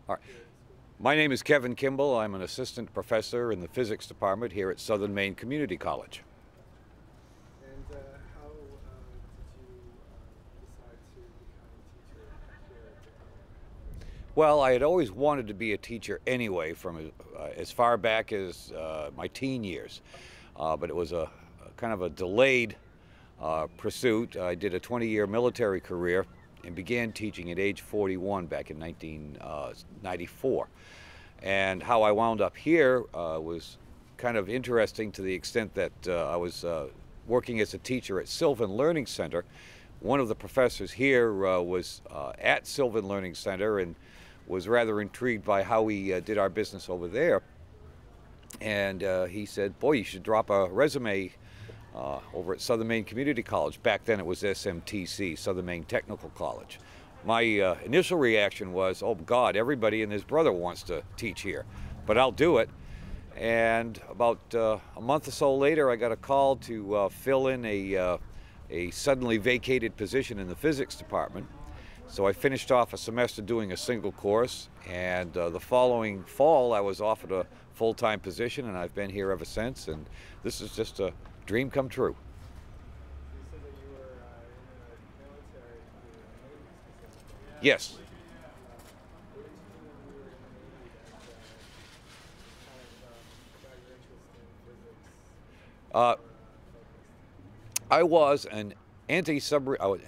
All right. My name is Kevin Kimball. I'm an assistant professor in the physics department here at Southern Maine Community College. And how did you decide to become a teacher here at the Well, I had always wanted to be a teacher anyway, from as far back as my teen years, but it was a kind of a delayed pursuit. I did a 20-year military career and began teaching at age 41 back in 1994. And how I wound up here was kind of interesting to the extent that I was working as a teacher at Sylvan Learning Center. One of the professors here was at Sylvan Learning Center and was rather intrigued by how we did our business over there. And he said, boy, you should drop a resume over at Southern Maine Community College. Back then it was SMTC, Southern Maine Technical College. My initial reaction was, oh God, everybody and his brother wants to teach here, but I'll do it. And about a month or so later, I got a call to fill in a suddenly vacated position in the physics department. So I finished off a semester doing a single course, and the following fall I was offered a full-time position, and I've been here ever since, and this is just a dream come true. You said that you were in the military, you were in the Navy specifically. Yes. What did you do when you were in the Navy that got your interest in physics Uh, more focused? I was an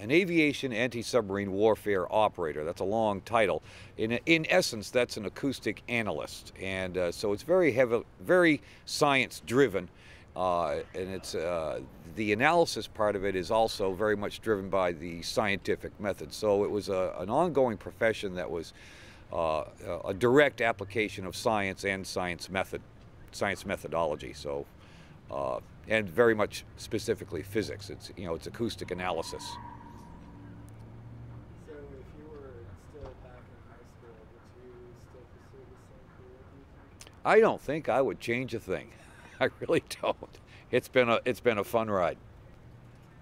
aviation anti-submarine warfare operator. That's a long title. In essence, that's an acoustic analyst, and so it's very science-driven, and it's the analysis part of it is also very much driven by the scientific method. So it was an ongoing profession that was a direct application of science and science methodology. So. And very much specifically physics. It's acoustic analysis. So if you were still back in high school, would you still pursue the same career, do you think? I don't think I would change a thing. I really don't. It's been a fun ride.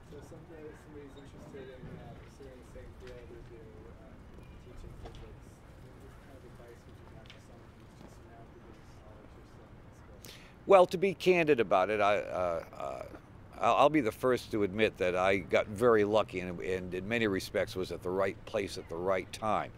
So somebody's interested in pursuing the same field as you, teaching physics. What kind of advice would you have for someone who's just now beginning college or still in school? Well, to be candid about it, I'll be the first to admit that I got very lucky and in many respects was at the right place at the right time.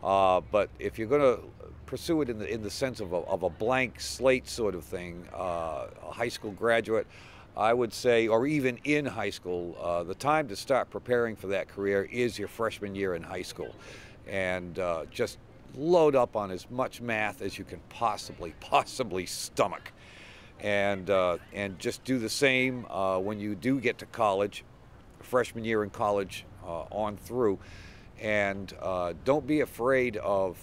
But if you're going to pursue it in the sense of a blank slate sort of thing, a high school graduate, I would say, or even in high school, the time to start preparing for that career is your freshman year in high school. And just load up on as much math as you can possibly stomach. And just do the same when you do get to college, freshman year in college on through, and don't be afraid of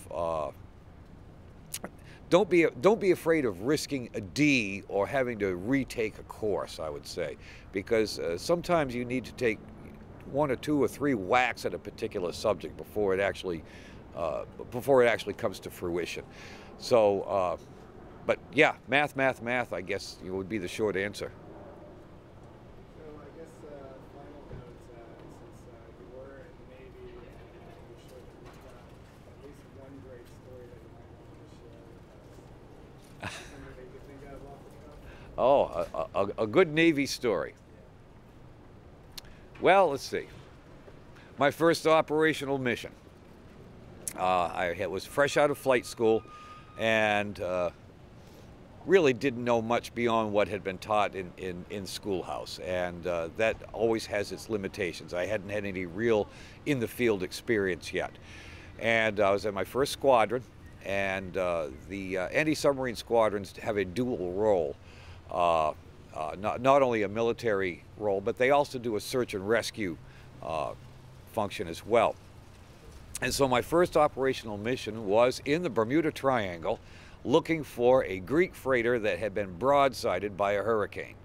don't be afraid of risking a D or having to retake a course. I would say, because sometimes you need to take one or two or three whacks at a particular subject before it actually comes to fruition. So. But yeah, math, I guess would be the short answer. So I guess final note, since you were in the Navy and I'm sure that you've got at least one great story that you might want to share with us. Something that you can think of off the cuff? Oh, a good Navy story. Well, let's see. My first operational mission. I was fresh out of flight school, and really didn't know much beyond what had been taught in schoolhouse, and that always has its limitations. I hadn't had any real in-the-field experience yet. And I was in my first squadron, and the anti-submarine squadrons have a dual role. Not only a military role, but they also do a search and rescue function as well. And so my first operational mission was in the Bermuda Triangle, looking for a Greek freighter that had been broadsided by a hurricane.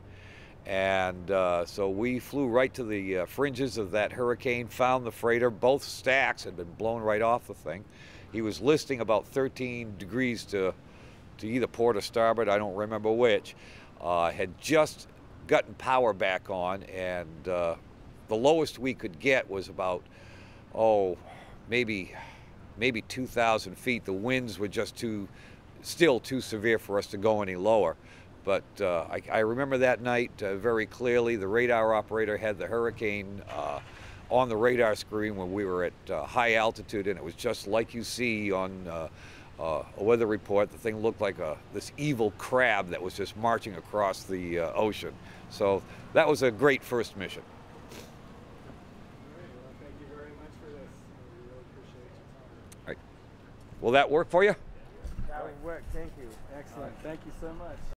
And so we flew right to the fringes of that hurricane, found the freighter. Both stacks had been blown right off the thing. He was listing about 13 degrees to either port or starboard, I don't remember which. Had just gotten power back on, and the lowest we could get was about, maybe maybe 2,000 feet. The winds were just still too severe for us to go any lower. But I remember that night very clearly. The radar operator had the hurricane on the radar screen when we were at high altitude, and it was just like you see on a weather report. The thing looked like this evil crab that was just marching across the ocean. So that was a great first mission. All right. Well, thank you very much for this. We really appreciate your time. All right. Will that work for you? That would work. Thank you. Excellent. Thank you so much.